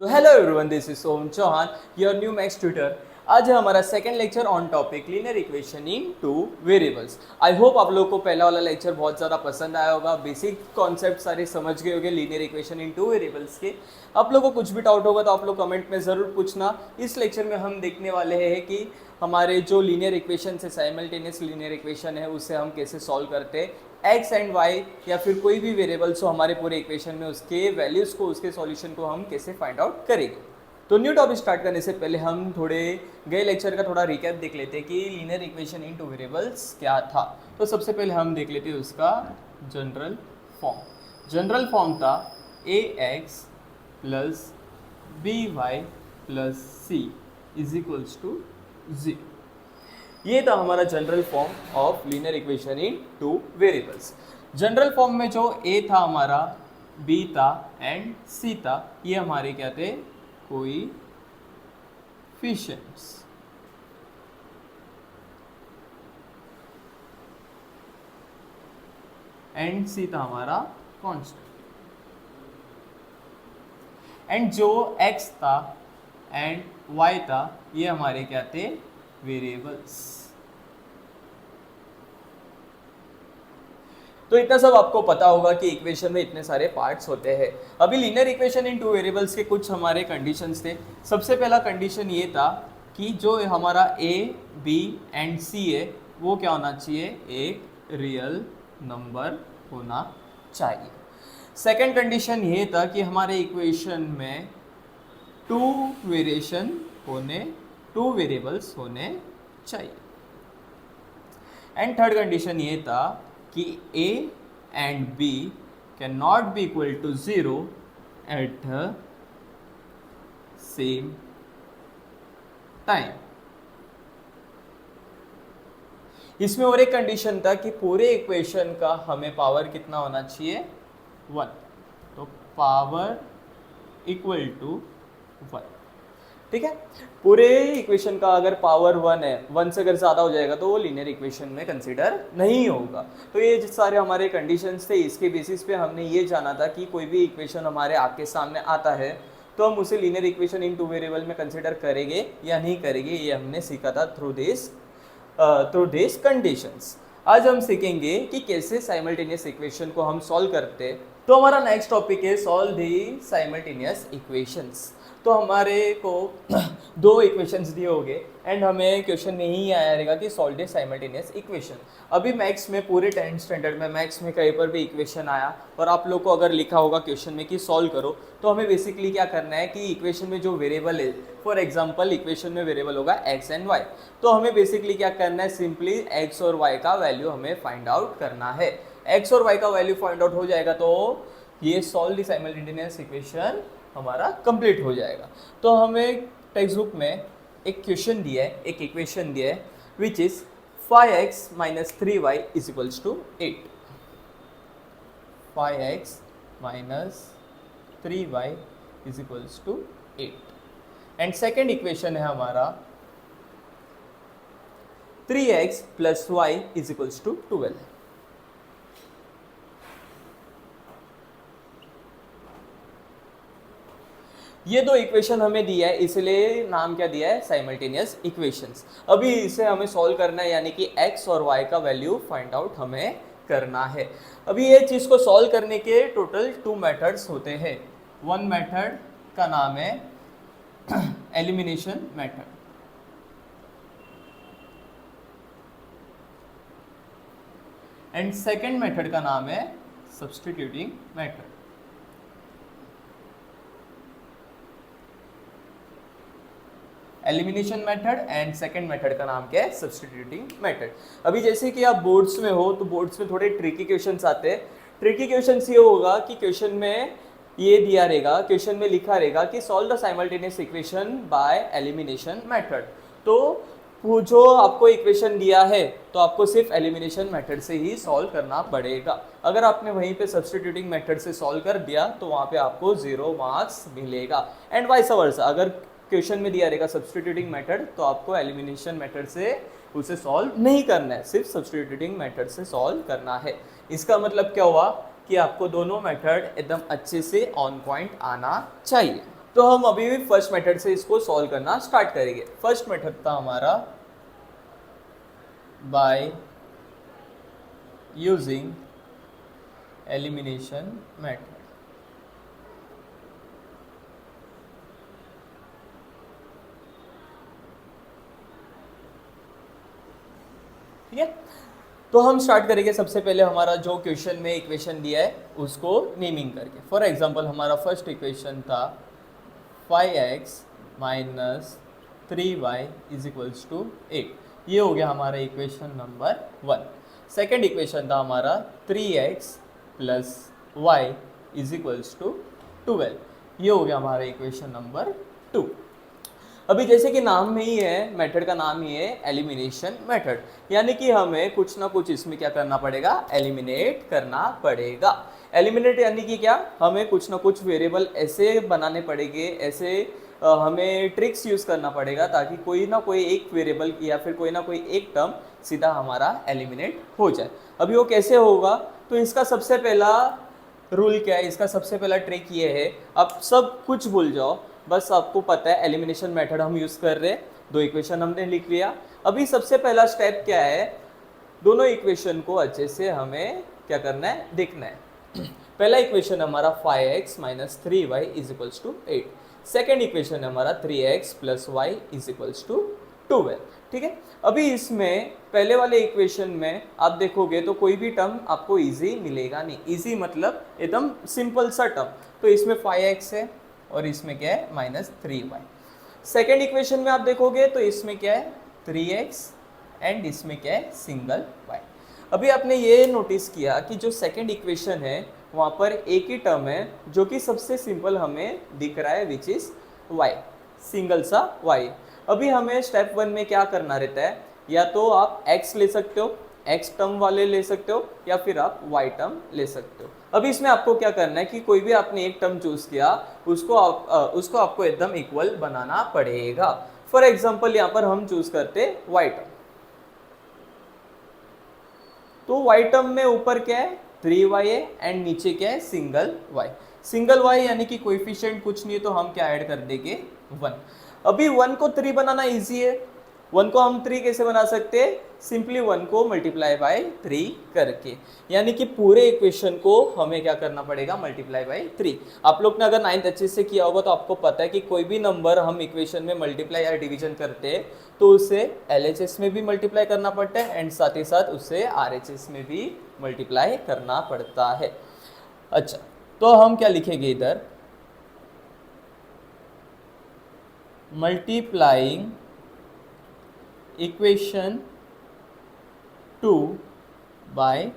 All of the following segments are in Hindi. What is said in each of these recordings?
तो hello everyone, this is Soham Chauhan, your new maths tutor. आज है हमारा second lecture on topic linear equation in two variables. I hope आप लोगों को पहला वाला लेक्चर बहुत ज़्यादा पसंद आया होगा। बेसिक कॉन्सेप्ट सारे समझ गए होंगे linear equation in two variables के। आप लोगों को कुछ भी डाउट होगा तो आप लोग कमेंट में ज़रूर पूछना। इस लेक्चर में हम देखने वाले हैं कि हमारे जो लीनियर इक्वेशन है, साइमल्टेनियस लीनियर इक्वेशन है, उसे हम कैसे सॉल्व करते हैं। एक्स एंड वाई या फिर कोई भी वेरिएबल्स हो हमारे पूरे इक्वेशन में, उसके वैल्यूज़ को, उसके सॉल्यूशन को हम कैसे फाइंड आउट करेंगे। तो न्यू टॉपिक स्टार्ट करने से पहले हम थोड़े गए लेक्चर का थोड़ा रिकैप देख लेते हैं कि linear equation in two variables क्या था। तो सबसे पहले हम देख लेते हैं उसका जनरल फॉर्म। जनरल फॉर्म था A X plus B Y plus C is equals to 0। ये था हमारा general form of linear equation in two variables. General form में जो ए था हमारा, बी था एंड सी था, ये हमारे क्या थे, कोएफिशिएंट्स। एंड सी था हमारा कांस्टेंट। एंड जो एक्स था एंड वाई था, ये हमारे क्या थे, वेरिएबल्स। तो इतना सब आपको पता होगा कि इक्वेशन में इतने सारे पार्ट्स होते हैं। अभी linear equation in two variables के कुछ हमारे कंडीशंस थे। सबसे पहला कंडीशन ये था कि जो हमारा ए बी एंड सी है वो क्या होना चाहिए, एक रियल नंबर होना चाहिए। सेकंड कंडीशन ये था कि हमारे इक्वेशन में टू वेरिएबल्स होने चाहिए। एंड थर्ड कंडीशन ये था कि a and b can not be equal to 0 at the same time. इसमें और एक कंडीशन था कि पूरे इक्वेशन का हमें पावर कितना होना चाहिए, 1। तो पावर इक्वल टू 1, ठीक है। पूरे इक्वेशन का अगर पावर 1 है, 1 से अगर ज़्यादा हो जाएगा तो वो लीनियर इक्वेशन में कंसीडर नहीं होगा। तो ये सारे हमारे कंडीशंस थे। इसके बेसिस पे हमने ये जाना था कि कोई भी इक्वेशन हमारे आँख के सामने आता है तो हम उसे linear equation in two variable में कंसीडर करेंगे या नहीं करेंगे, ये हमने सीखा था थ्रू दिस कंडीशंस। आज हम सीखेंगे कि कैसे साइमल्टेनियस इक्वेशन को हम सॉल्व करते हैं। तो हमारा नेक्स्ट टॉपिक है सॉल्व दी साइमल्टेनियस इक्वेशंस। तो हमारे को दो इक्वेशंस दिए होंगे एंड हमें क्वेश्चन में ही आया रहेगा कि सॉल्व द साइमल्टेनियस इक्वेशन। अभी मैथ्स में पूरे 10th स्टैंडर्ड में मैथ्स में कहीं पर भी इक्वेशन आया और आप लोग को अगर लिखा होगा क्वेश्चन में कि सॉल्व करो, तो हमें बेसिकली क्या करना है कि इक्वेशन में जो वेरिएबल है, फॉर एग्जांपल इक्वेशन में वेरिएबल होगा एक्स एंड वाई, तो हमें बेसिकली क्या करना है, सिंपली एक्स और वाई का वैल्यू हमें फाइंड आउट करना है। एक्स और वाई का वैल्यू फाइंड आउट हो जाएगा तो ये सॉल्व द साइमल्टेनियस इक्वेशन हमारा कंप्लीट हो जाएगा। तो हमें टेक्स्ट बुक में एक क्वेश्चन दिया है, एक इक्वेशन दिया है which is 5x minus 3y is equals to 8। 5x minus 3y is equals to 8। And second equation है हमारा 3x plus y is equals to 12। ये दो इक्वेशन हमें दिया है, इसलिए नाम क्या दिया है, साइमल्टेनियस इक्वेशंस। अभी इसे हमें सॉल्व करना है, यानी कि x और y का वैल्यू फाइंड आउट हमें करना है। अभी ये चीज़ को सॉल्व करने के टोटल 2 मेथड्स होते हैं। वन मेथड का नाम है elimination method, and second method का नाम है substituting method. Elimination method and second method का नाम क्या है, सब्स्टिट्यूटिंग मेथड। अभी जैसे कि आप बोर्ड्स में हो तो बोर्ड्स में थोड़े ट्रिकी क्वेश्चंस आते हैं। ट्रिकी क्वेश्चंस ये होगा कि क्वेश्चन में ये दिया रहेगा, क्वेश्चन में लिखा रहेगा कि solve the simultaneous equation by elimination method. तो वो जो आपको इक्वेशन दिया है तो आपको सिर्फ एलिमिनेशन मेथड से ही सॉल्व करना पड़ेगा। अगर आपने वहीं पे सब्स्टिट्यूटिंग मेथड से सॉल्व कर दिया तो वहाँ पे आपको 0 मार्क्स मिलेगा। एंड वाइस वर्सा, अगर क्वेश्चन में दिया रहेगा सब्स्टिट्यूटिंग मेथड तो आपको एलिमिनेशन मेथड से उसे सॉल्व नहीं करना है, सिर्फ सब्स्टिट्यूटिंग मेथड से सॉल्व करना है। इसका मतलब क्या हुआ कि आपको दोनों मेथड एकदम अच्छे से ऑन पॉइंट आना चाहिए। तो हम अभी भी फर्स्ट मेथड से इसको सॉल्व करना स्टार्ट करेंगे। फर्स्ट मेथड था हमारा बाय यूजिंग एलिमिनेशन मेथड। ठीक है, तो हम स्टार्ट करेंगे सबसे पहले हमारा जो क्वेश्चन में इक्वेशन दिया है उसको नेमिंग करके। फॉर एग्जांपल हमारा फर्स्ट इक्वेशन था 5x minus 3y is equals to 8। ये हो गया हमारा इक्वेशन नंबर 1। सेकेंड इक्वेशन था हमारा 3x plus y is equals to 12। ये हो गया हमारा इक्वेशन नंबर 2। अभी जैसे कि नाम में ही है, मेथड का नाम ही है एलिमिनेशन मेथड, यानी कि हमें कुछ ना कुछ इसमें क्या करना पड़ेगा, एलिमिनेट करना पड़ेगा। एलिमिनेट यानी कि क्या, हमें कुछ ना कुछ वेरिएबल ऐसे बनाने पड़ेंगे, ऐसे हमें ट्रिक्स यूज़ करना पड़ेगा ताकि कोई ना कोई एक वेरिएबल या फिर कोई ना कोई एक टर्म सीधा हमारा एलिमिनेट हो जाए। अभी वो कैसे होगा, तो इसका सबसे पहला रूल क्या है, इसका सबसे पहला ट्रिक ये है, आप सब कुछ भूल जाओ, बस आपको पता है एलिमिनेशन मेथड हम यूज़ कर रहे हैं। दो इक्वेशन हमने लिख लिया। अभी सबसे पहला स्टेप क्या है, दोनों इक्वेशन को अच्छे से हमें क्या करना है, देखना है। पहला इक्वेशन हमारा 5x minus 3y is equals to 8। Second equation हमारा 3x plus y is equals to 12। ठीक है, अभी इसमें पहले वाले इक्वेशन में आप देखोगे तो कोई भी टर्म आपको इजी मिलेगा नहीं। इजी मतलब एकदम सिंपल सा टर्म। तो इसमें 5x है और इसमें क्या है माइनस 3y। सेकेंड इक्वेशन में आप देखोगे तो इसमें क्या है 3x एंड इसमें क्या है सिंगल y। अभी आपने ये नोटिस किया कि जो सेकेंड इक्वेशन है वहाँ पर एक ही टर्म है जो कि सबसे सिंपल हमें दिख रहा है, विच इज y, सिंगल सा y। अभी हमें स्टेप 1 में क्या करना रहता है, या तो आप x ले सकते हो, x टर्म वाले ले सकते हो, या फिर आप y टर्म ले सकते हो। अभी इसमें आपको क्या करना है कि कोई भी आपने एक टर्म चूज किया उसको आपको एकदम इक्वल बनाना पड़ेगा। फॉर एग्जाम्पल यहाँ पर हम चूज करते y टर्म, तो y टर्म में ऊपर क्या है 3y है एंड नीचे क्या है सिंगल y। सिंगल y यानी कि कोएफिशिएंट कुछ नहीं है तो हम क्या ऐड कर देंगे 1। अभी 1 को 3 बनाना इजी है। 1 को हम 3 कैसे बना सकते हैं, सिंपली 1 को मल्टीप्लाई बाय 3 करके, यानी कि पूरे इक्वेशन को हमें क्या करना पड़ेगा, मल्टीप्लाई बाय 3। आप लोग ने अगर 9th अच्छे से किया होगा तो आपको पता है कि कोई भी नंबर हम इक्वेशन में मल्टीप्लाई या डिवीजन करते हैं तो उसे LHS में भी मल्टीप्लाई करना पड़ता है एंड साथ ही साथ उसे RHS में भी मल्टीप्लाई करना पड़ता है। अच्छा, तो हम क्या लिखेंगे इधर, मल्टीप्लाइंग इक्वेशन 2 बाय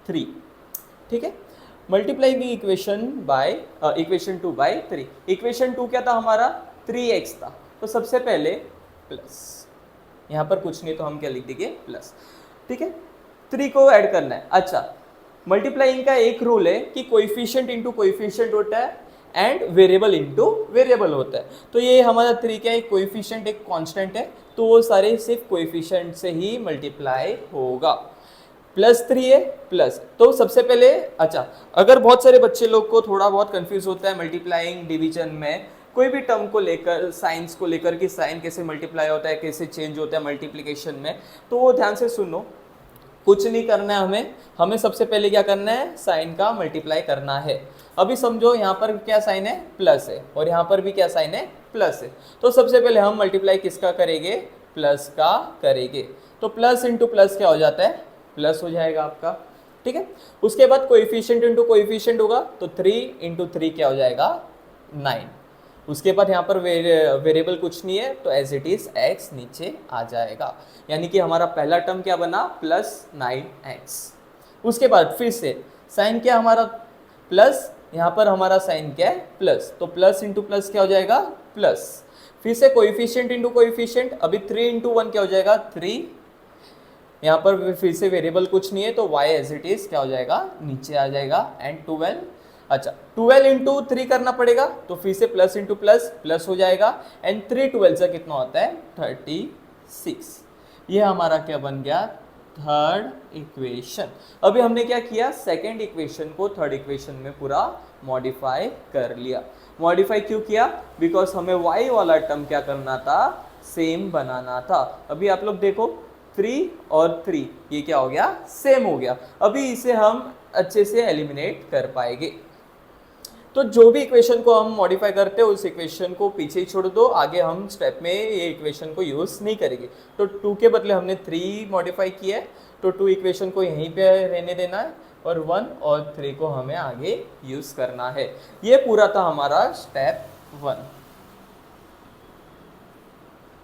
3। ठीक है, मल्टीप्लाइंग इक्वेशन 2 बाय 3। इक्वेशन 2 क्या था हमारा 3x था, तो सबसे पहले प्लस, यहाँ पर कुछ नहीं तो हम क्या लिख देंगे प्लस। ठीक है, 3 को ऐड करना है। अच्छा, मल्टीप्लाइंग का एक रूल है कि कोएफिशिएंट इनटू कोएफिशिएंट होता है एंड वेरिएबल इनटू वेरिएबल होता है। तो ये हमारा 3 क्या है, कोएफिशिएंट एक कांस्टेंट है, तो वो सारे सिर्फ कोएफिशिएंट से ही मल्टीप्लाई होगा। प्लस 3 है प्लस, तो सबसे पहले अच्छा, अगर बहुत सारे बच्चे लोग को थोड़ा बहुत कंफ्यूज होता है मल्टीप्लाइंग डिवीजन में कोई भी टर्म को लेकर, साइंस को लेकर कि साइन कैसे मल्टीप्लाई होता है, कैसे चेंज होता है मल्टीप्लिकेशन में, तो वो ध्यान से सुनो। कुछ नहीं करना है हमें सबसे पहले क्या करना है, साइन का मल्टीप्लाई करना है। अभी समझो यहाँ पर क्या साइन है, प्लस है, और यहाँ पर भी क्या साइन है, प्लस है। तो सबसे पहले हम मल्टीप्लाई किसका करेंगे, प्लस का करेंगे। तो प्लस इंटू प्लस क्या हो जाता है, प्लस हो जाएगा आपका। ठीक है, उसके बाद कोएफिशिएंट इंटू कोएफिशिएंट होगा, तो 3 इंटू 3 क्या हो जाएगा 9। उसके बाद यहाँ पर वेरिएबल कुछ नहीं है तो एज इट इज x नीचे आ जाएगा, यानी कि हमारा पहला टर्म क्या बना प्लस 9x। उसके बाद फिर से साइन क्या हमारा प्लस, यहाँ पर हमारा साइन क्या है प्लस, तो प्लस इंटू प्लस क्या हो जाएगा प्लस। फिर से कोएफिशिएंट इंटू कोएफिशिएंट, अभी 3 इंटू 1 क्या हो जाएगा 3। यहाँ पर फिर से वेरिएबल कुछ नहीं है तो y एज इट इज क्या हो जाएगा नीचे आ जाएगा एंड 12। अच्छा, 12 इंटू 3 करना पड़ेगा, तो फिर से प्लस इंटू प्लस प्लस हो जाएगा एंड 3 12 से कितना होता है 36। ये हमारा क्या बन गया, थर्ड इक्वेशन। अभी हमने क्या किया, सेकंड इक्वेशन को थर्ड इक्वेशन में पूरा मॉडिफाई कर लिया। मॉडिफाई क्यों किया? बिकॉज हमें y वाला टर्म क्या करना था, सेम बनाना था। अभी आप लोग देखो 3 और 3 ये क्या हो गया, सेम हो गया। अभी इसे हम अच्छे से एलिमिनेट कर पाएंगे। तो जो भी इक्वेशन को हम मॉडिफाई करते हैं उस इक्वेशन को पीछे ही छोड़ दो, आगे हम स्टेप में ये इक्वेशन को यूज़ नहीं करेंगे। तो 2 के बदले हमने 3 मॉडिफाई किया है, तो 2 इक्वेशन को यहीं पे रहने देना है और 1 और 3 को हमें आगे यूज़ करना है। ये पूरा था हमारा स्टेप 1।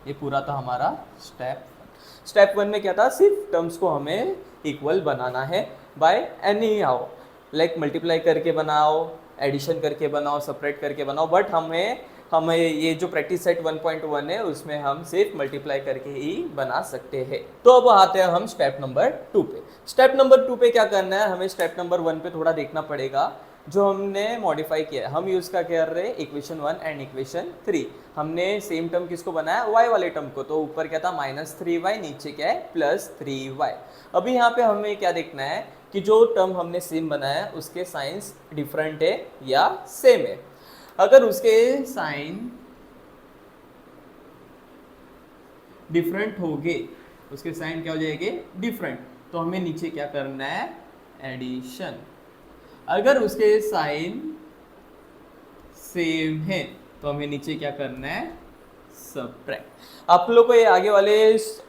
ये पूरा था हमारा स्टेप 1 में क्या था, सिर्फ टर्म्स को हमें इक्वल बनाना है by any how, like multiply करके बनाओ, एडिशन करके बनाओ, सेपरेट करके बनाओ, बट हमें ये जो प्रैक्टिस सेट 1.1 है उसमें हम सिर्फ मल्टीप्लाई करके ही बना सकते हैं। तो अब आते हैं हम स्टेप नंबर 2 पे। स्टेप नंबर 2 पे क्या करना है, हमें स्टेप नंबर 1 पे थोड़ा देखना पड़ेगा। जो हमने मॉडिफाई किया है, हम यूज़ क्या कर रहे हैं, इक्वेशन 1 एंड इक्वेशन 3। हमने सेम टर्म किसको बनाया, y वाले टर्म को। तो ऊपर क्या था -3y, नीचे क्या है +3y। अभी यहाँ पे हमें क्या देखना है कि जो टर्म हमने सेम बनाया है उसके साइंस डिफरेंट है या सेम है। अगर उसके साइन डिफरेंट होंगे, उसके साइन क्या हो जाएंगे, डिफरेंट, तो हमें नीचे क्या करना है, एडिशन। अगर उसके साइन सेम है तो हमें नीचे क्या करना है, सबट्रैक्ट। आप लोग को ये आगे वाले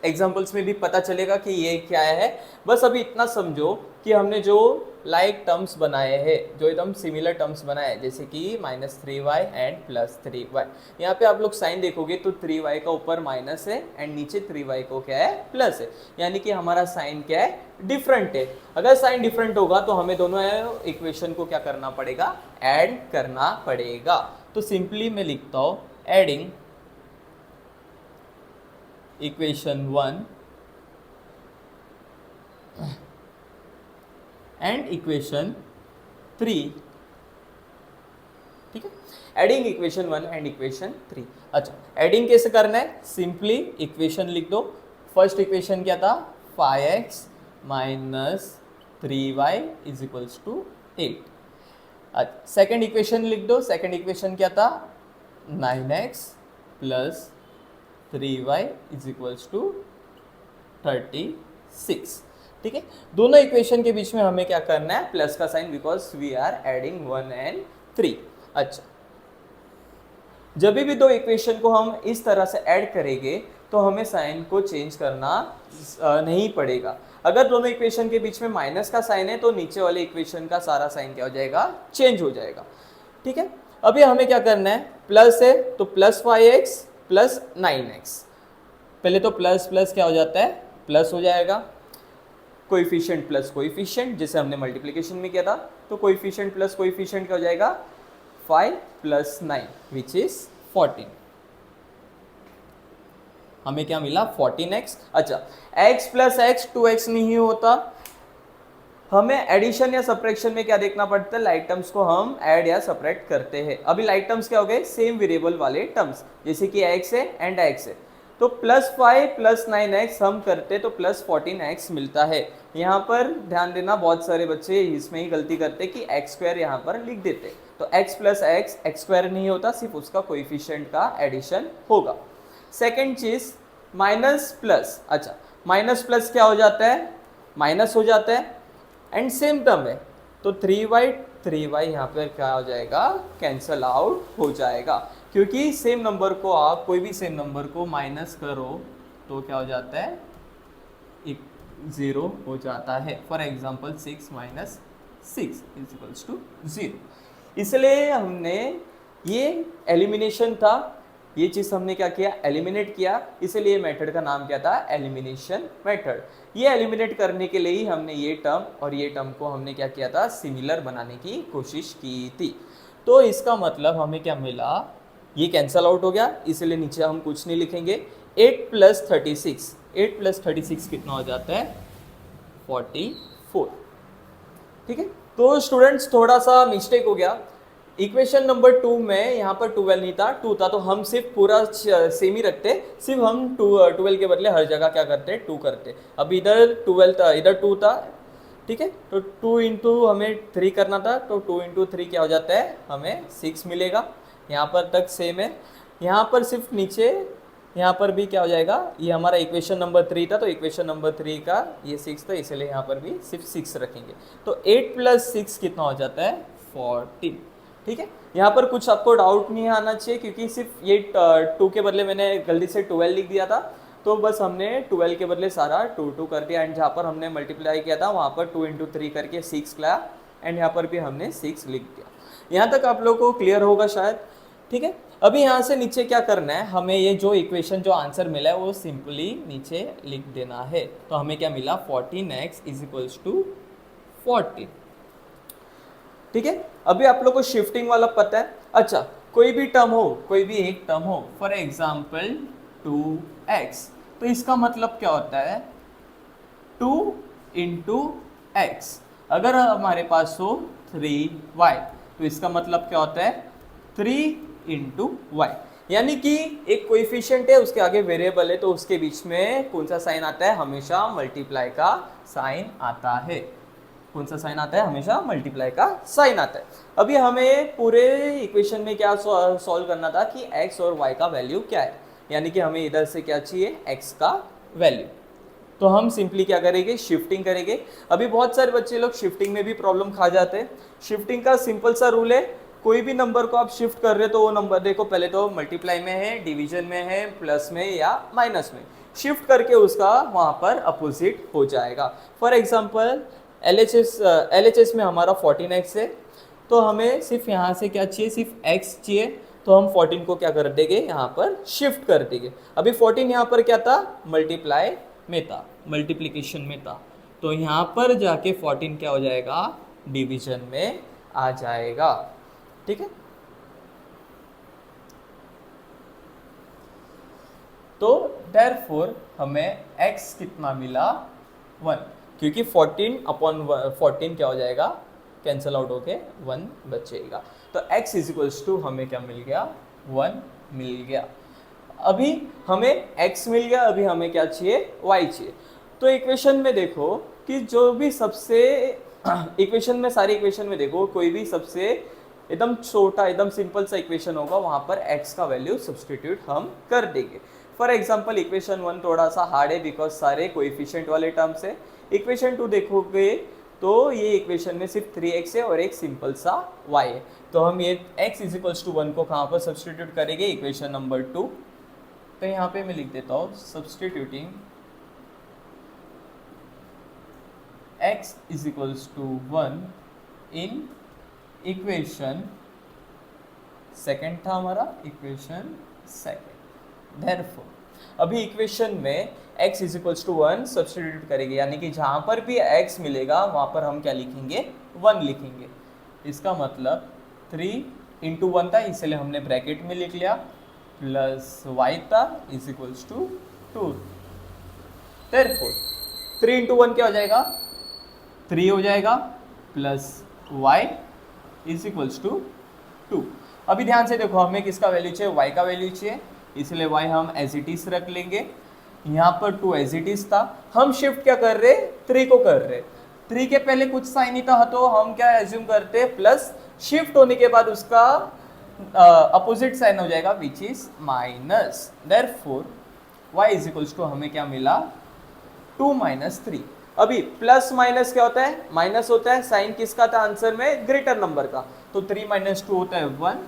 एग्जांपल्स में भी पता चलेगा कि ये क्या है। बस अभी इतना समझो कि हमने जो लाइक टर्म्स बनाए हैं, जो एकदम सिमिलर टर्म्स बनाए, जैसे कि -3y एंड +3y। यहाँ पे आप लोग साइन देखोगे तो 3y का ऊपर माइनस है एंड नीचे 3y को क्या है, प्लस है, यानी कि हमारा साइन क्या है, डिफरेंट है। अगर साइन डिफरेंट होगा तो हमें दोनों इक्वेशन को क्या करना पड़ेगा, ऐड करना पड़ेगा। तो सिंपली मैं लिखता हूँ एडिंग इक्वेशन 1 एंड इक्वेशन 3। ठीक है, एडिंग इक्वेशन 1 एंड इक्वेशन 3। अच्छा, एडिंग कैसे करना है, सिंपली इक्वेशन लिख दो। फर्स्ट इक्वेशन क्या था, 5x - 3y = 8। अच्छा, सेकेंड इक्वेशन लिख दो। सेकेंड इक्वेशन क्या था, 9x + 3y = 36। ठीक है, दोनों इक्वेशन के बीच में हमें क्या करना है, प्लस का sign, because we are adding 1 and 3। अच्छा, जब भी दो इक्वेशन को हम इस तरह से ऐड करेंगे तो हमें साइन को चेंज करना नहीं पड़ेगा। अगर दोनों इक्वेशन के बीच में माइनस का साइन है तो नीचे वाले इक्वेशन का सारा साइन क्या हो जाएगा, चेंज हो जाएगा। ठीक है, अभी हमें क्या करना है, प्लस है तो +5x + 9x। पहले तो प्लस प्लस क्या हो जाता है, प्लस हो जाएगा, कोएफिशिएंट प्लस कोएफिशिएंट, जैसे हमने मल्टीप्लिकेशन में किया था। तो कोएफिशिएंट प्लस कोएफिशिएंट क्या हो जाएगा, 5 + 9 विच इज 14। हमें क्या मिला, 14x। अच्छा, x + x 2x नहीं होता, हमें एडिशन या सब्ट्रैक्शन में क्या देखना पड़ता है, लाइक टर्म्स को हम ऐड या सब्ट्रैक्ट करते हैं। अभी लाइक टर्म्स क्या हो गए, सेम वेरिएबल वाले टर्म्स, जैसे कि x है एंड x है। तो +5 + 9x हम करते तो +14x मिलता है। यहाँ पर ध्यान देना, बहुत सारे बच्चे इसमें ही गलती करते कि x² यहाँ पर लिख देते। तो x + x x² नहीं होता, सिर्फ उसका कोएफिशिएंट का एडिशन होगा। सेकेंड चीज माइनस प्लस। अच्छा, माइनस प्लस क्या हो जाता है, माइनस हो जाता है एंड सेम टर्म है, तो 3y यहाँ पर क्या हो जाएगा, कैंसल आउट हो जाएगा, क्योंकि सेम नंबर को आप कोई भी सेम नंबर को माइनस करो तो क्या हो जाता है, 0 हो जाता है। For example 6 - 6 = 0। इसलिए हमने ये एलिमिनेशन था, ये चीज़ हमने क्या किया, एलिमिनेट किया। इसलिए मेथड का नाम क्या था, एलिमिनेशन मेथड। ये एलिमिनेट करने के लिए ही हमने ये टर्म और ये टर्म को हमने क्या किया था, सिमिलर बनाने की कोशिश की थी। तो इसका मतलब हमें क्या मिला, ये कैंसल आउट हो गया, इसलिए नीचे हम कुछ नहीं लिखेंगे। 8 + 36 कितना हो जाता है, 44। ठीक है, तो स्टूडेंट्स थोड़ा सा मिस्टेक हो गया। इक्वेशन नंबर 2 में यहाँ पर 12 नहीं था, 2 था, तो हम सिर्फ पूरा सेम ही रखते, सिर्फ हम 12 के बदले हर जगह क्या करते, 2 करते। अब इधर 12 था, इधर 2 था, ठीक है। तो 2 इंटू हमें 3 करना था, तो 2 इंटू 3 क्या हो जाता है, हमें 6 मिलेगा। यहाँ पर तक सेम है। यहाँ पर सिर्फ नीचे यहाँ पर भी क्या हो जाएगा, ये हमारा इक्वेशन नंबर 3 था, तो इक्वेशन नंबर 3 का ये 6 था, इसलिए यहाँ पर भी सिर्फ 6 रखेंगे। तो 8 प्लस 6 कितना हो जाता है, 14। ठीक है। यहाँ पर कुछ आपको डाउट नहीं आना चाहिए, क्योंकि सिर्फ ये 2 के बदले मैंने गलती से 12 लिख दिया था, तो बस हमने 12 के बदले सारा 2 कर दिया, एंड जहाँ पर हमने मल्टीप्लाई किया था वहाँ पर 2 इंटू 3 करके 6 लाया, एंड यहाँ पर भी हमने 6 लिख दिया। यहाँ तक आप लोगों को क्लियर होगा शायद। ठीक है। अभी यहाँ से नीचे क्या करना है, हमें ये जो इक्वेशन जो आंसर मिला है वो सिंपली नीचे लिख देना है। तो हमें क्या मिला, 14x इज इक्वल्स टू 14। ठीक है। अभी आप लोग को शिफ्टिंग वाला पता है। अच्छा, कोई भी टर्म हो, कोई भी एक टर्म हो, फॉर एग्जाम्पल 2x, तो इसका मतलब क्या होता है, 2 इंटू एक्स। अगर हमारे पास हो 3y, तो इसका मतलब क्या होता है, 3 इंटू वाई। यानी कि एक कोएफिशिएंट है, उसके आगे वेरिएबल है, तो उसके बीच में कौन सा साइन आता है, हमेशा मल्टीप्लाई का साइन आता है। कौन सा साइन आता है, हमेशा मल्टीप्लाई का साइन आता है। अभी हमें पूरे इक्वेशन में क्या सॉल्व करना था कि x और y का वैल्यू क्या है, यानी कि हमें इधर से क्या चाहिए, x का वैल्यू। तो हम सिंपली क्या करेंगे, शिफ्टिंग करेंगे। अभी बहुत सारे बच्चे लोग शिफ्टिंग में भी प्रॉब्लम खा जाते हैं। शिफ्टिंग का सिंपल सा रूल है, कोई भी नंबर को आप शिफ्ट कर रहे हो तो वो नंबर देखो पहले तो मल्टीप्लाई में है, डिवीजन में है, प्लस में या माइनस में, शिफ्ट करके उसका वहाँ पर अपोजिट हो जाएगा। फॉर एग्जाम्पल LHS में हमारा 14x है, तो हमें सिर्फ यहाँ से क्या चाहिए, सिर्फ x चाहिए, तो हम 14 को क्या कर देंगे, यहाँ पर शिफ्ट कर देंगे। अभी 14 यहाँ पर क्या था, मल्टीप्लाई में था, मल्टीप्लिकेशन में था, तो यहाँ पर जाके 14 क्या हो जाएगा, डिवीजन में आ जाएगा। ठीक है। तो देयरफॉर हमें x कितना मिला, 1, क्योंकि 14 अपॉन 14 क्या हो जाएगा, कैंसल आउट होके 1 बचेगा। तो x इज इक्वल्स टू हमें क्या मिल गया, 1 मिल गया। अभी हमें x मिल गया, अभी हमें क्या चाहिए, y चाहिए। तो इक्वेशन में देखो कि जो भी सबसे इक्वेशन में, सारी इक्वेशन में देखो, कोई भी सबसे एकदम छोटा एकदम सिंपल सा इक्वेशन होगा, वहां पर x का वैल्यू सब्सटीट्यूट हम कर देंगे। फॉर एग्जांपल इक्वेशन 1 थोड़ा सा हार्ड है, बिकॉज सारे कोएफिशिएंट वाले टर्म्स है। इक्वेशन 2 देखोगे तो ये इक्वेशन में सिर्फ 3x है और एक सिंपल सा y है, तो हम ये x इज इक्वल्स टू 1 को कहाँ पर सब्सटीट्यूट करेंगे, इक्वेशन नंबर 2। तो यहाँ पे मैं लिख देता हूँ, substituting x is equals to 1 in equation second था हमारा, इक्वेशन सेकेंड। देयरफॉर अभी इक्वेशन में x is equals to 1 substitute करेंगे, यानी कि जहां पर भी x मिलेगा वहां पर हम क्या लिखेंगे, 1 लिखेंगे। इसका मतलब 3 इंटू 1 था, इसलिए हमने ब्रैकेट में लिख लिया, प्लस y था is equals to 2। Therefore 3 into 1 क्या हो जाएगा, 3 हो जाएगा, plus y is equals to 2। अभी ध्यान से देखो, हमें किसका वैल्यू चाहिए, y का वैल्यू चाहिए, इसलिए y हम एज इट इज रख लेंगे। यहाँ पर 2 एज इट इज था, हम शिफ्ट क्या कर रहे, 3 को कर रहे। 3 के पहले कुछ साइन ही था, तो हम क्या एज्यूम करते, प्लस, शिफ्ट होने के बाद उसका अपोजिट साइन हो जाएगा, which is minus. Therefore y is equals to हमें क्या मिला, 2 माइनस 3। अभी प्लस माइनस क्या होता है, माइनस होता है, साइन किसका था आंसर में, ग्रेटर नंबर का, तो 3 माइनस 2 होता है 1,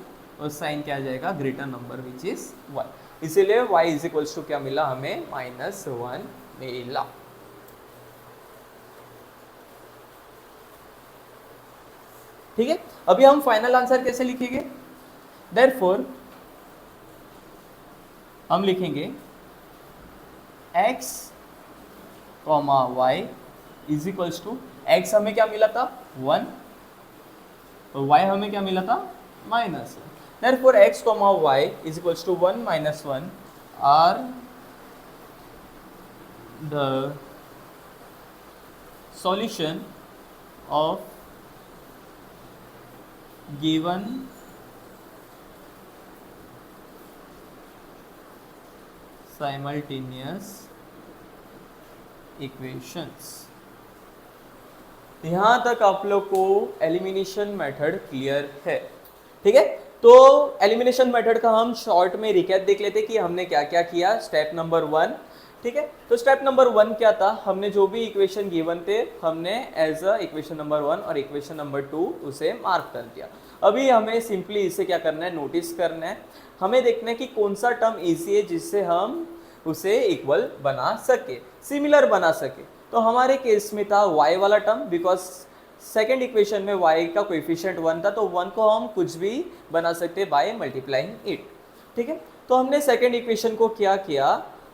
और साइन क्या आ जाएगा, ग्रेटर नंबर विच इज 1, इसीलिए y इज इक्वल्स टू क्या मिला हमें, -1 मिला। ठीक है। अभी हम फाइनल आंसर कैसे लिखेंगे, देयरफॉर हम लिखेंगे x, y is equals to, x हमें क्या मिला था, 1, और y हमें क्या मिला था, -1। Therefore x, y is equals to 1 minus 1 are the solution of given simultaneous equations। यहाँ तक आप लोग को एलिमिनेशन मेथड क्लियर है? ठीक है, तो एलिमिनेशन मेथड का हम शॉर्ट में रिकैप देख लेते कि हमने क्या क्या किया। स्टेप नंबर 1, ठीक है, तो स्टेप नंबर 1 क्या था, हमने जो भी इक्वेशन गिवन थे हमने एज अ इक्वेशन नंबर 1 और इक्वेशन नंबर 2 उसे मार्क कर दिया। अभी हमें सिंपली इसे क्या करना है, नोटिस करना है। हमें देखना है कि कौन सा टर्म इजी है जिससे हम उसे इक्वल बना सके, सिमिलर बना सके। तो हमारे केस में था y वाला टर्म, बिकॉज सेकेंड इक्वेशन में y का कोएफिशिएंट 1 था, तो 1 को हम कुछ भी बना सकते बाय मल्टीप्लाइंग इट। ठीक है, तो हमने सेकेंड इक्वेशन को क्या किया,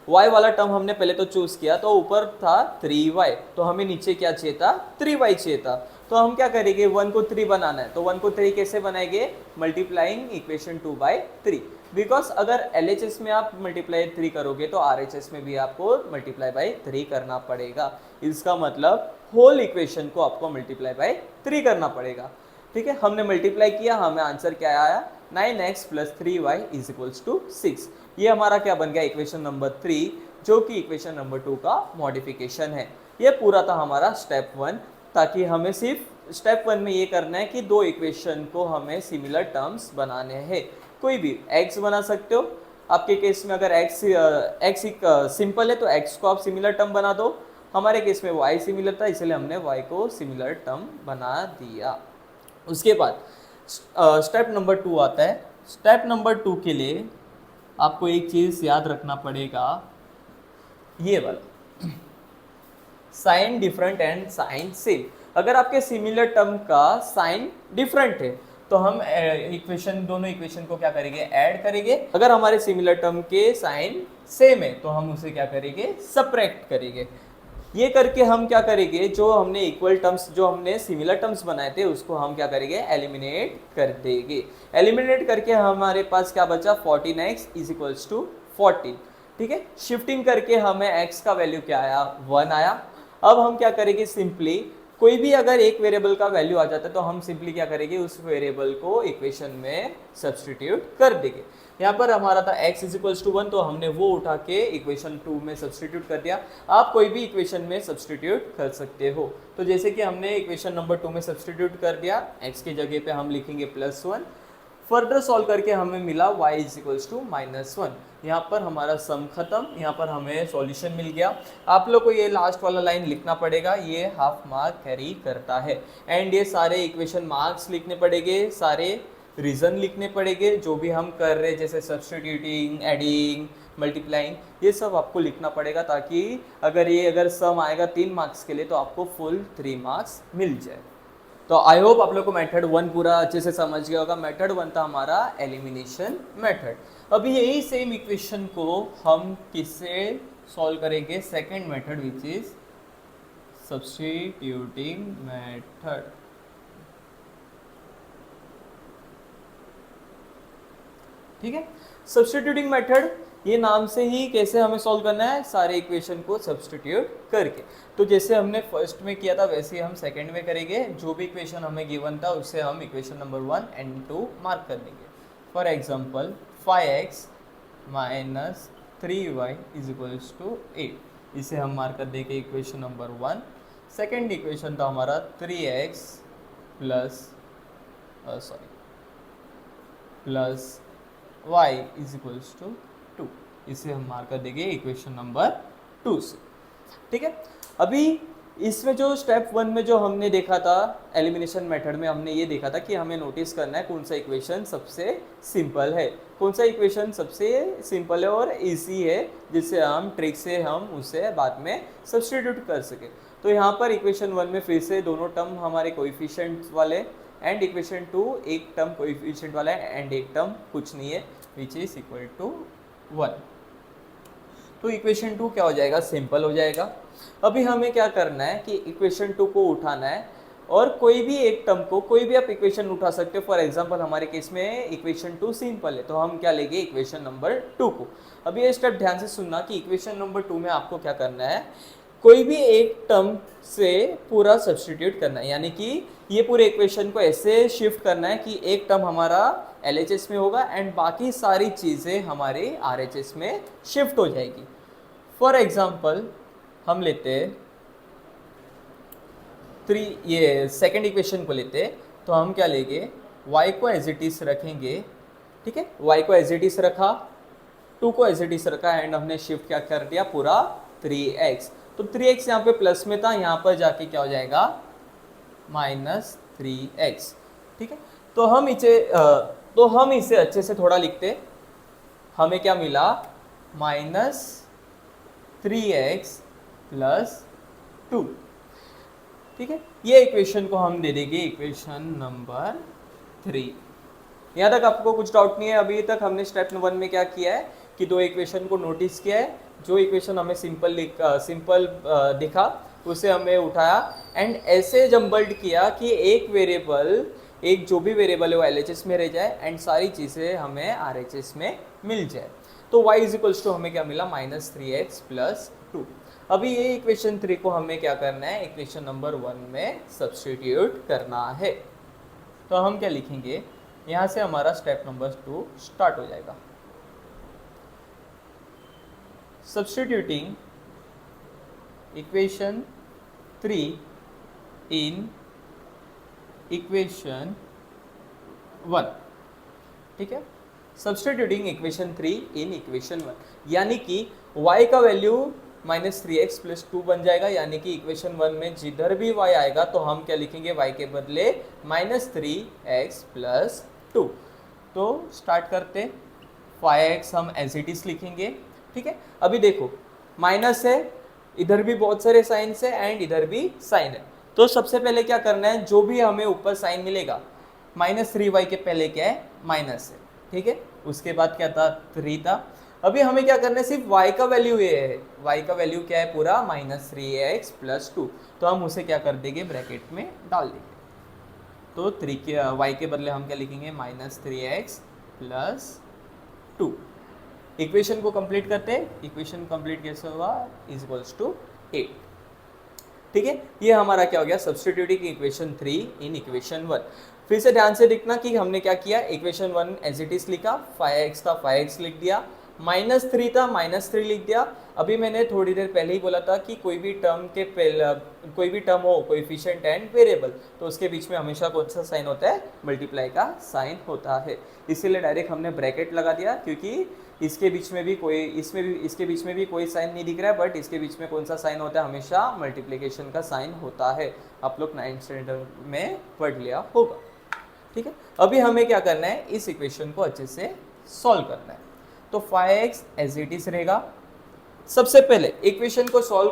y वाला टर्म हमने पहले तो चूज किया, तो ऊपर था 3y, तो हमें नीचे क्या चाहिए था, 3y चाहिए था। तो हम क्या करेंगे, 1 को 3 बनाना है, तो 1 को 3 कैसे बनाएंगे, मल्टीप्लाइंग इक्वेशन 2 बाई 3। बिकॉज अगर LHS में आप मल्टीप्लाई 3 करोगे तो RHS में भी आपको मल्टीप्लाई बाई 3 करना पड़ेगा। इसका मतलब होल इक्वेशन को आपको मल्टीप्लाई बाई 3 करना पड़ेगा। ठीक है, हमने मल्टीप्लाई किया, हमें आंसर क्या आया, 9x plus 3y is equals to 6। ये हमारा क्या बन गया, इक्वेशन नंबर 3, जो कि इक्वेशन नंबर 2 का मॉडिफिकेशन है। ये पूरा था हमारा स्टेप 1, ताकि हमें सिर्फ स्टेप 1 में ये करना है कि दो इक्वेशन को हमें सिमिलर टर्म्स बनाने हैं। कोई भी x बना सकते हो, आपके केस में अगर x एक सिंपल है तो x को आप सिमिलर टर्म बना दो। हमारे केस में y सिमिलर था, इसलिए हमने y को सिमिलर टर्म बना दिया। उसके बाद स्टेप नंबर 2 आता है। स्टेप नंबर 2 के लिए आपको एक चीज़ याद रखना पड़ेगा, ये वाला sign different and sign same. अगर आपके सिमिलर टर्म का साइन डिफरेंट है तो हम इक्वेशन, दोनों इक्वेशन को क्या करेंगे, ऐड करेंगे। अगर हमारे सिमिलर टर्म के साइन सेम है तो हम उसे क्या करेंगे, सब्ट्रैक्ट करेंगे। ये करके हम क्या करेंगे, जो हमने इक्वल टर्म्स, जो हमने सिमिलर टर्म्स बनाए थे उसको हम क्या करेंगे, एलिमिनेट कर देंगे। एलिमिनेट करके हमारे पास क्या बचा, 14x इज इक्वल्स टू 14। ठीक है, शिफ्टिंग करके हमें x का वैल्यू क्या आया, 1 आया। अब हम क्या करेंगे, सिंपली कोई भी अगर एक वेरिएबल का वैल्यू आ जाता है तो हम सिंपली क्या करेंगे, उस वेरिएबल को इक्वेशन में सब्सटीट्यूट कर देंगे। यहाँ पर हमारा था x इज इक्वल्स टू 1, तो हमने वो उठा के इक्वेशन 2 में सब्सटीट्यूट कर दिया। आप कोई भी इक्वेशन में सब्सटीट्यूट कर सकते हो। तो जैसे कि हमने इक्वेशन नंबर 2 में सब्सटीट्यूट कर दिया, x की जगह पे हम लिखेंगे +1। फर्दर सॉल्व करके हमें मिला y इज इक्वल्स टू -1। यहाँ पर हमारा सम खत्म, यहाँ पर हमें सॉल्यूशन मिल गया। आप लोग को ये लास्ट वाला लाइन लिखना पड़ेगा, ये हाफ मार्क कैरी करता है। एंड ये सारे इक्वेशन मार्क्स लिखने पड़ेंगे, सारे रीज़न लिखने पड़ेंगे, जो भी हम कर रहे हैं जैसे सब्सटीट्यूटिंग, एडिंग, मल्टीप्लाइंग, ये सब आपको लिखना पड़ेगा, ताकि अगर सम आएगा 3 मार्क्स के लिए तो आपको फुल 3 मार्क्स मिल जाए। तो आई होप आप लोग को मेथड 1 पूरा अच्छे से समझ गया होगा। मेथड 1 था हमारा एलिमिनेशन मेथड। अभी यही सेम इक्वेशन को हम किससे सॉल्व करेंगे, second method which is substituting method. ठीक है, सब्स्टिट्यूटिंग मेथड, ये नाम से ही कैसे हमें सॉल्व करना है, सारे इक्वेशन को सब्स्टिट्यूट करके। तो जैसे हमने फर्स्ट में किया था वैसे ही हम सेकंड में करेंगे। जो भी इक्वेशन हमें गिवन था उससे हम इक्वेशन नंबर 1 एंड 2 मार्क कर देंगे। For example 5x minus 3y is equals to 8, इसे हम मार्क कर देंगे इक्वेशन नंबर 1। सेकेंड इक्वेशन था हमारा 3x plus y is equals to 2, इसे हम मार्क कर देंगे इक्वेशन नंबर 2 से। ठीक है, अभी इसमें जो स्टेप 1 में जो हमने देखा था एलिमिनेशन मेथड में, हमने ये देखा था कि हमें नोटिस करना है कौन सा इक्वेशन सबसे सिंपल है, कौन सा इक्वेशन सबसे सिंपल है और इजी है, जिससे हम ट्रिक से हम उसे बाद में सब्स्टिट्यूट कर सके। तो यहाँ पर इक्वेशन 1 में फिर से दोनों टर्म हमारे कोएफिशिएंट वाले, एंड इक्वेशन 2 एक टर्म कोएफिशिएंट वाला है एंड एक टर्म कुछ नहीं है, विच इज इक्वल टू 1। तो इक्वेशन 2 क्या हो जाएगा, सिंपल हो जाएगा। अभी हमें क्या करना है कि इक्वेशन 2 को उठाना है, और कोई भी एक टर्म को, कोई भी आप इक्वेशन उठा सकते हो। फॉर एग्जांपल हमारे केस में इक्वेशन 2 सिंपल है, तो हम क्या लेंगे, इक्वेशन नंबर 2 को। अभी ये स्टेप ध्यान से सुनना कि इक्वेशन नंबर 2 में आपको क्या करना है, कोई भी एक टर्म से पूरा सब्स्टिट्यूट करना है, यानी कि ये पूरे इक्वेशन को ऐसे शिफ्ट करना है कि एक टर्म हमारा LHS में होगा एंड बाकी सारी चीज़ें हमारे RHS में शिफ्ट हो जाएगी। फॉर एग्जांपल हम लेते हैं ये सेकंड इक्वेशन को लेते तो हम क्या लेंगे, y को एज इट इज रखेंगे, ठीक है, y को एज इट इज रखा, 2 को एज इट इज रखा एंड हमने शिफ्ट क्या कर दिया पूरा 3x। तो 3x यहाँ पे प्लस में था, यहाँ पर जाके क्या हो जाएगा -3x, ठीक है। तो हम इसे अच्छे से थोड़ा लिखते, हमें क्या मिला -3x + 2, ठीक है। ये इक्वेशन को हम दे देंगे इक्वेशन नंबर 3। यहाँ तक आपको कुछ डाउट नहीं है? अभी तक हमने स्टेप 1 में क्या किया है कि 2 इक्वेशन को नोटिस किया है, जो इक्वेशन हमें सिंपल दिखा उसे हमें उठाया एंड ऐसे जम्बल्ड किया कि एक जो भी वेरिएबल है वो LHS में रह जाए एंड सारी चीज़ें हमें RHS में मिल जाए। तो y = हमें क्या मिला -3x + 2। अभी ये इक्वेशन 3 को हमें क्या करना है, इक्वेशन नंबर 1 में सब्स्टिट्यूट करना है। तो हम क्या लिखेंगे, यहाँ से हमारा स्टेप नंबर 2 स्टार्ट हो जाएगा। सब्स्टिट्यूटिंग इक्वेशन 3 इन इक्वेशन 1, ठीक है। सब्स्टिट्यूटिंग इक्वेशन 3 इन इक्वेशन 1, यानी कि y का वैल्यू -3x + 2 बन जाएगा, यानी कि इक्वेशन 1 में जिधर भी y आएगा तो हम क्या लिखेंगे, y के बदले -3x + 2। तो स्टार्ट करते, 5x हम एज इट इज लिखेंगे, ठीक है। अभी देखो माइनस है, इधर भी बहुत सारे साइंस है एंड इधर भी साइन है। तो सबसे पहले क्या करना है, जो भी हमें ऊपर साइन मिलेगा, -3y के पहले क्या है माइनस है, ठीक है। उसके बाद क्या था 3 था। अभी हमें क्या करना है, सिर्फ y का वैल्यू ये है, y का वैल्यू क्या है पूरा -3x + 2। तो हम उसे क्या कर देंगे, ब्रैकेट में डाल देंगे। तो 3 के y के बदले हम क्या लिखेंगे -3x + 2। इक्वेशन को कंप्लीट करते हैं, इक्वेशन कंप्लीट कैसे होगा, = 8, ठीक है। ये हमारा क्या हो गया, सब्स्टिट्यूटिंग इक्वेशन 3 इन इक्वेशन 1। फिर से ध्यान से देखना कि हमने क्या किया, इक्वेशन 1 एज इट इज लिखा, 5x था 5x लिख दिया, -3 था -3 लिख दिया। अभी मैंने थोड़ी देर पहले ही बोला था कि कोई भी टर्म हो, कोएफिशिएंट एंड वेरिएबल, तो उसके बीच में हमेशा कौन सा साइन होता है, मल्टीप्लाई का साइन होता है। इसीलिए डायरेक्ट हमने ब्रैकेट लगा दिया, क्योंकि इसके बीच में भी कोई साइन नहीं दिख रहा है, बट इसके बीच में कौन सा साइन होता है, हमेशा मल्टीप्लिकेशन का साइन होता है। आप लोग 9th स्टैंडर्ड में पढ़ लिया होगा, ठीक है। अभी हमें क्या करना है, इस इक्वेशन को अच्छे से सॉल्व करना है। तो 5x एज इट इज रहेगा। सबसे पहले इक्वेशन को सॉल्व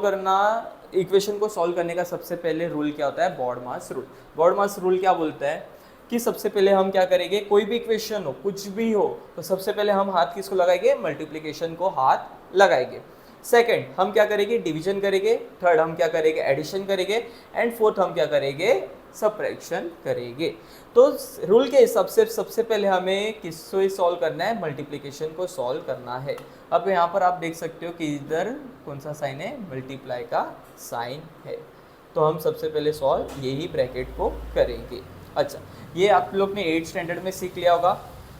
करने का सबसे पहले रूल क्या होता है, बॉडमास रूल। बॉडमास रूल क्या बोलता है कि सबसे पहले हम क्या करेंगे, कोई भी इक्वेशन हो, कुछ भी हो, तो सबसे पहले हम हाथ किसको लगाएंगे, मल्टीप्लिकेशन को हाथ लगाएंगे। सेकंड हम क्या करेंगे, डिवीजन करेंगे। थर्ड हम क्या करेंगे, एडिशन करेंगे। एंड फोर्थ हम क्या करेंगे, सब्ट्रैक्शन करेंगे। तो रूल के हिसाब से सबसे पहले हमें किसको सॉल्व करना है, मल्टीप्लिकेशन को सॉल्व करना है। अब यहाँ पर आप देख सकते हो कि इधर कौन सा साइन है, मल्टीप्लाई का साइन है। तो हम सबसे पहले सॉल्व यही ब्रैकेट को करेंगे। अच्छा, ये आप लोग ने 8th स्टैंडर्ड में सीख लिया होगा।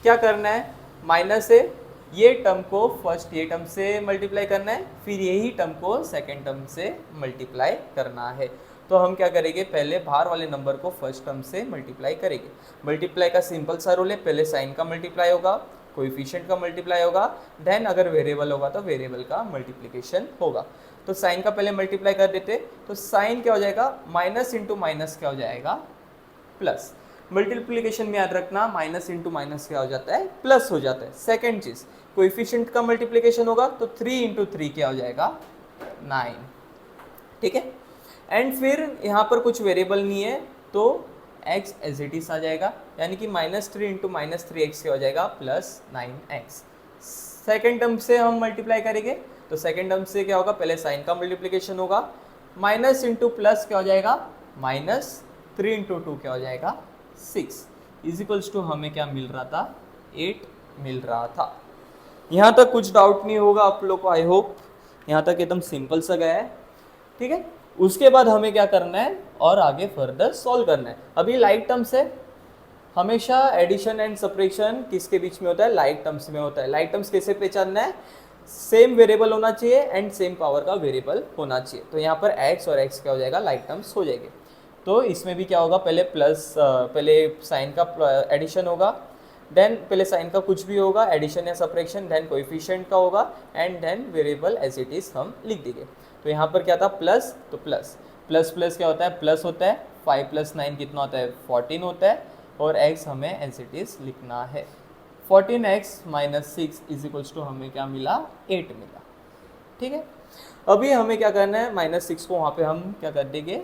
क्या करना है, माइनस है, ये टर्म को फर्स्ट ये टर्म से मल्टीप्लाई करना है, फिर यही टर्म को सेकेंड टर्म से मल्टीप्लाई करना है। तो हम क्या करेंगे, पहले बाहर वाले नंबर को फर्स्ट टर्म से मल्टीप्लाई करेंगे। मल्टीप्लाई का सिंपल सा रूल है, पहले साइन का मल्टीप्लाई होगा, कोएफिशिएंट का मल्टीप्लाई होगा, देन अगर वेरिएबल होगा तो वेरिएबल का मल्टीप्लिकेशन होगा। तो साइन का पहले मल्टीप्लाई कर देते, तो साइन क्या हो जाएगा, माइनस इंटू माइनस क्या हो जाएगा, प्लस। मल्टीप्लिकेशन में याद रखना, माइनस इंटू माइनस क्या हो जाता है, प्लस हो जाता है। सेकेंड चीज, कोएफिशिएंट का मल्टीप्लिकेशन होगा तो 3 इंटू 3 क्या हो जाएगा, 9, ठीक है। एंड फिर यहाँ पर कुछ वेरिएबल नहीं है तो x एज इट इज आ जाएगा, यानी कि -3 इंटू -3x क्या हो जाएगा, +9x। सेकेंड टर्म से हम मल्टीप्लाई करेंगे, तो सेकेंड टर्म से क्या होगा, पहले साइन का मल्टीप्लिकेशन होगा, माइनस इंटू प्लस क्या हो जाएगा, -3 इंटू 2 क्या हो जाएगा, 6 इजिकल्स टू हमें क्या मिल रहा था, 8 मिल रहा था। यहाँ तक कुछ डाउट नहीं होगा आप लोग को, आई होप यहाँ तक एकदम सिंपल सा गया है, ठीक है। उसके बाद हमें क्या करना है और आगे फर्दर सॉल्व करना है। अभी लाइक टर्म्स है, हमेशा एडिशन एंड सब्ट्रैक्शन किसके बीच में होता है, लाइक टर्म्स में होता है। लाइक टर्म्स कैसे पहचानना है, सेम वेरिएबल होना चाहिए एंड सेम पावर का वेरिएबल होना चाहिए। तो यहाँ पर x और x क्या हो जाएगा, लाइक टर्म्स हो जाएंगे। तो इसमें भी क्या होगा, पहले प्लस, पहले साइन का एडिशन होगा, देन पहले साइन का कुछ भी होगा, एडिशन या सब्ट्रैक्शन, देन कोएफिशिएंट का होगा, and then variable as it is हम लिख देंगे। तो यहाँ पर क्या था, प्लस, तो प्लस प्लस प्लस क्या होता है, प्लस होता है, 5 + 9 कितना होता है, 14 होता है, और x हमें एज इट इज़ लिखना है। 14x - 6 = हमें क्या मिला, 8 मिला। ठीक है, अभी हमें क्या करना है, -6 को वहाँ पे हम क्या कर देंगे,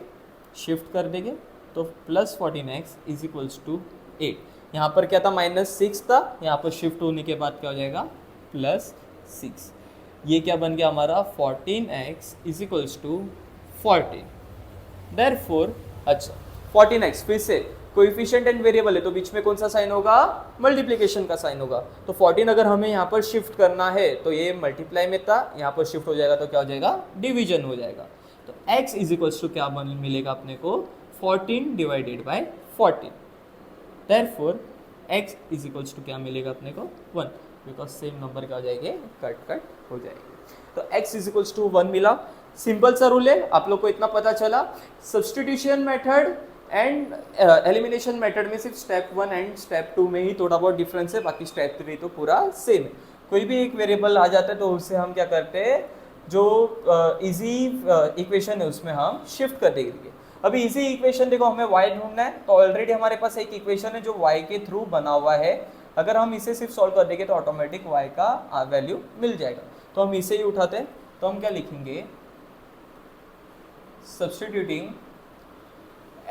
शिफ्ट कर देंगे, तो +14x = 8। यहाँ पर क्या था, -6 था, यहाँ पर शिफ्ट होने के बाद क्या हो जाएगा, +6। ये क्या बन गया हमारा, 14x = 14। देयरफॉर, अच्छा 14x फिर से कोएफिशिएंट एंड वेरिएबल है, तो बीच में कौन सा साइन होगा, मल्टीप्लिकेशन का साइन होगा। तो 14 अगर हमें यहाँ पर शिफ्ट करना है तो ये मल्टीप्लाई में था, यहाँ पर शिफ्ट हो जाएगा तो क्या हो जाएगा, डिवीजन हो जाएगा। तो x = क्या मिलेगा अपने को, 14 / 14। देयरफॉर x = क्या मिलेगा अपने को, 1, बिकॉज सेम नंबर क्या हो जाएंगे, कट हो जाएंगे। तो x = 1 मिला। सिंपल सा रूल है, आप लोग को इतना पता चला। Substitution method and elimination method में सिर्फ स्टेप 1 एंड स्टेप 2 में ही थोड़ा बहुत डिफरेंस है, बाकी स्टेप 3 तो पूरा सेम है। कोई भी एक वेरिएबल आ जाता है तो उससे हम क्या करते हैं, जो इजी इक्वेशन है उसमें हम शिफ्ट कर देंगे। अभी इजी इक्वेशन देखो, हमें y ढूंढना है, तो ऑलरेडी हमारे पास एक इक्वेशन है जो y के थ्रू बना हुआ है। अगर हम इसे सिर्फ सॉल्व कर देंगे तो ऑटोमेटिक y का वैल्यू मिल जाएगा। तो हम इसे ही उठाते हैं, तो हम क्या लिखेंगे, सब्स्टिट्यूटिंग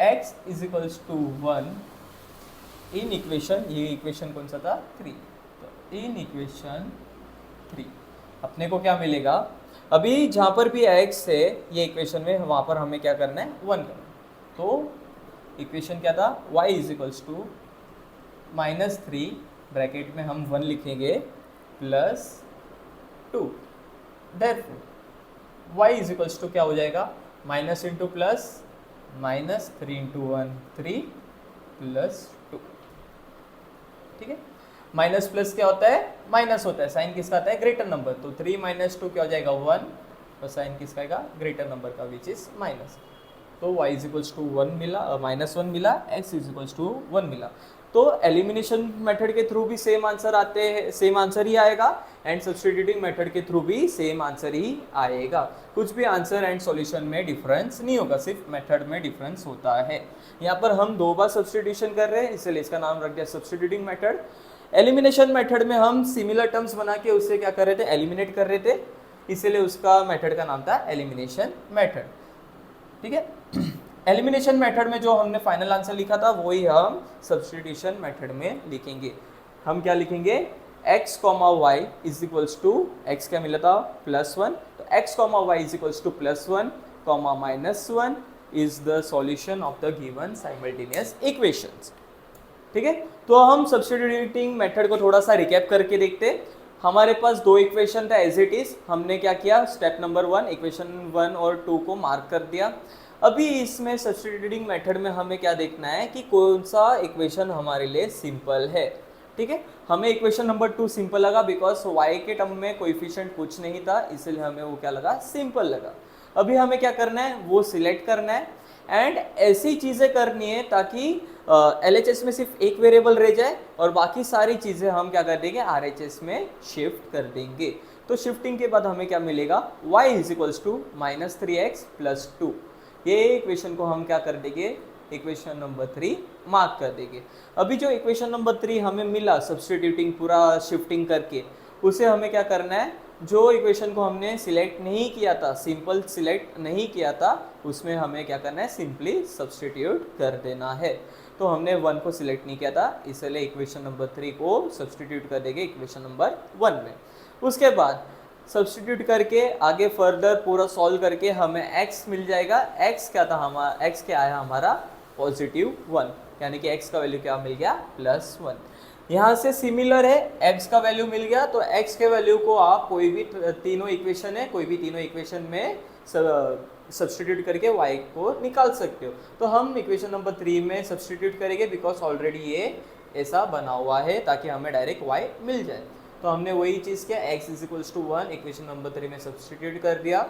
x = 1 इन इक्वेशन, ये इक्वेशन कौन सा था, 3। तो इन इक्वेशन 3 अपने को क्या मिलेगा, अभी जहाँ पर भी x है ये इक्वेशन में, वहाँ पर हमें क्या करना है, 1 करना है। तो इक्वेशन क्या था, y = -3 ब्रैकेट में हम 1 लिखेंगे +2। देयरफॉर y = क्या हो जाएगा, माइनस इंटू प्लस, -3 × 1 3 +2। ठीक है, माइनस प्लस क्या होता है, माइनस होता है, साइन किसका आता है, ग्रेटर नंबर। तो 3 - 2 क्या हो जाएगा, 1, और साइन किसका आएगा, ग्रेटर नंबर का, विच इज माइनस। तो y = 1 मिला, -1 मिला, x = 1 मिला। तो एलिमिनेशन मेथड के थ्रू भी सेम आंसर आते हैं, सेम आंसर ही आएगा, एंड सब्स्टिट्यूटिंग मेथड के थ्रू भी सेम आंसर ही आएगा। कुछ भी आंसर एंड सॉल्यूशन में डिफरेंस नहीं होगा, सिर्फ मेथड में डिफरेंस होता है। यहाँ पर हम 2 बार सब्स्टिट्यूशन कर रहे हैं, इसलिए इसका नाम रख दिया सब्स्टिट्यूटिंग मेथड। एलिमिनेशन मेथड में हम सिमिलर टर्म्स बना के उससे क्या कर रहे थे, एलिमिनेट कर रहे थे, इसलिए उसका मेथड का नाम था एलिमिनेशन मेथड। ठीक है, एलिमिनेशन मेथड में जो हमने फाइनल आंसर लिखा था वही हम सब्स्टिट्यूशन मेथड में लिखेंगे। हम क्या लिखेंगे, x, y = x क्या मिला था, +1। तो x, y = +1, -1 is the solution of the given simultaneous equations. ठीक है, तो हम सब्स्टिट्यूटिंग मेथड को थोड़ा सा रिकैप करके देखते हैं। हमारे पास 2 इक्वेशन था एज इट इज, हमने क्या किया, स्टेप नंबर 1 इक्वेशन 1 और 2 को मार्क कर दिया। अभी इसमें सब्स्टिट्यूटिंग मेथड में हमें क्या देखना है कि कौन सा इक्वेशन हमारे लिए सिंपल है। ठीक है, हमें इक्वेशन नंबर 2 सिंपल लगा, बिकॉज y के टर्म में कोएफिशिएंट कुछ नहीं था, इसलिए हमें वो क्या लगा, सिंपल लगा। अभी हमें क्या करना है, वो सिलेक्ट करना है, एंड ऐसी चीज़ें करनी है ताकि LHS में सिर्फ एक वेरिएबल रह जाए और बाकी सारी चीज़ें हम क्या कर देंगे, RHS में शिफ्ट कर देंगे। तो शिफ्टिंग के बाद हमें क्या मिलेगा, y = -3x + 2। ये इक्वेशन को हम क्या कर देंगे, इक्वेशन नंबर 3 मार्क कर देंगे। अभी जो इक्वेशन नंबर 3 हमें मिला सब्स्टिट्यूटिंग पूरा शिफ्टिंग करके, उसे हमें क्या करना है, जो इक्वेशन को हमने सिलेक्ट नहीं किया था, सिंपल सिलेक्ट नहीं किया था, उसमें हमें क्या करना है, सिंपली सब्स्टिट्यूट कर देना है। तो हमने 1 को सिलेक्ट नहीं किया था, इसलिए इक्वेशन नंबर 3 को सब्स्टिट्यूट कर देंगे इक्वेशन नंबर 1 में। उसके बाद सब्स्टिट्यूट करके आगे फर्दर पूरा सॉल्व करके हमें x मिल जाएगा। x क्या था हमारा, x क्या आया हमारा, +1, यानी कि x का वैल्यू क्या मिल गया, +1। यहाँ से सिमिलर है, x का वैल्यू मिल गया, तो x के वैल्यू को आप कोई भी तीनों इक्वेशन है, कोई भी तीनों इक्वेशन में सब्स्टिट्यूट करके y को निकाल सकते हो। तो हम इक्वेशन नंबर 3 में सब्स्टिट्यूट करेंगे, बिकॉज ऑलरेडी ये ऐसा बना हुआ है ताकि हमें डायरेक्ट y मिल जाए। तो हमने वही चीज़ किया, x = 1 इक्वेशन नंबर 3 में सब्स्टिट्यूट कर दिया।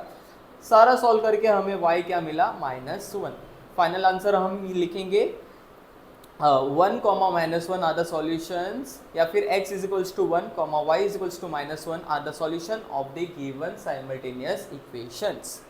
सारा सॉल्व करके हमें y क्या मिला, -1। फाइनल आंसर हम लिखेंगे 1 कॉमा -1 आर द सॉल्यूशंस, या फिर x is equals to 1 comma y is equals to -1 are the solution of the given simultaneous equations.